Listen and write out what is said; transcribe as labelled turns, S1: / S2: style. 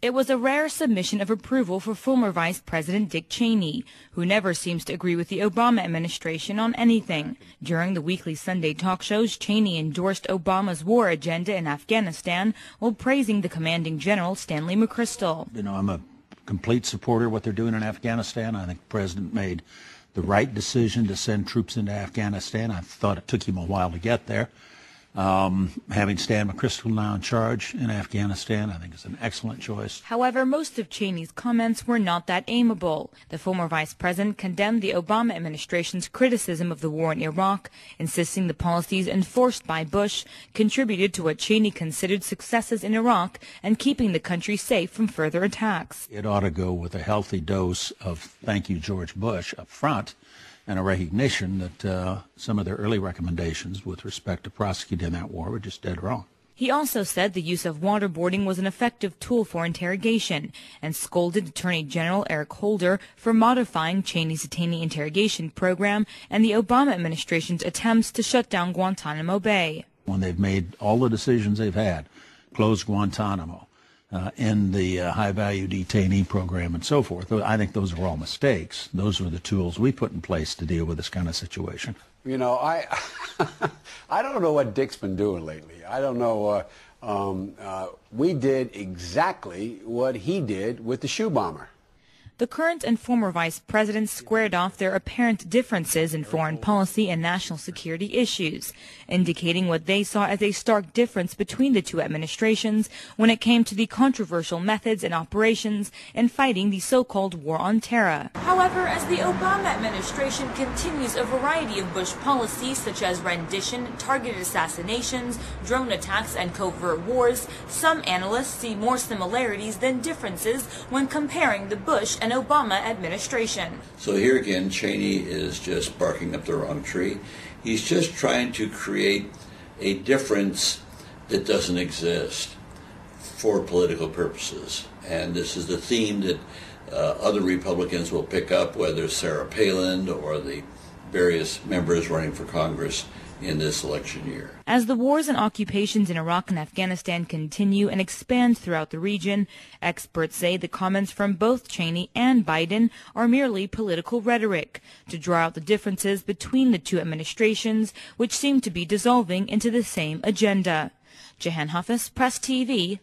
S1: It was a rare submission of approval for former Vice President Dick Cheney, who never seems to agree with the Obama administration on anything. During the weekly Sunday talk shows, Cheney endorsed Obama's war agenda in Afghanistan while praising the commanding general, Stanley McChrystal.
S2: I'm a complete supporter of what they're doing in Afghanistan. I think the president made the right decision to send troops into Afghanistan. I thought it took him a while to get there. Having Stan McChrystal now in charge in Afghanistan, I think is an excellent choice.
S1: However, most of Cheney's comments were not that amiable. The former vice president condemned the Obama administration's criticism of the war in Iraq, insisting the policies enforced by Bush contributed to what Cheney considered successes in Iraq and keeping the country safe from further attacks.
S2: It ought to go with a healthy dose of thank you, George Bush, up front, and a recognition that some of their early recommendations with respect to prosecuting that war were just dead wrong.
S1: He also said the use of waterboarding was an effective tool for interrogation and scolded Attorney General Eric Holder for modifying Cheney's detainee interrogation program and the Obama administration's attempts to shut down Guantanamo Bay.
S2: When they've made all the decisions they've had, close Guantanamo, end the high-value detainee program and so forth. I think those are all mistakes. Those were the tools we put in place to deal with this kind of situation.
S3: You know, I don't know what Dick's been doing lately. I don't know. We did exactly what he did with the shoe bomber.
S1: The current and former vice presidents squared off their apparent differences in foreign policy and national security issues, indicating what they saw as a stark difference between the two administrations when it came to the controversial methods and operations in fighting the so-called war on terror. However, as the Obama administration continues a variety of Bush policies such as rendition, targeted assassinations, drone attacks, and covert wars, some analysts see more similarities than differences when comparing the Bush and Obama administration.
S4: So here again, Cheney is just barking up the wrong tree. He's just trying to create a difference that doesn't exist for political purposes. And this is the theme that other Republicans will pick up, whether it's Sarah Palin or the various members running for Congress in this election year.
S1: As the wars and occupations in Iraq and Afghanistan continue and expand throughout the region, experts say the comments from both Cheney and Biden are merely political rhetoric to draw out the differences between the two administrations, which seem to be dissolving into the same agenda. Jahan Hafiz, Press TV.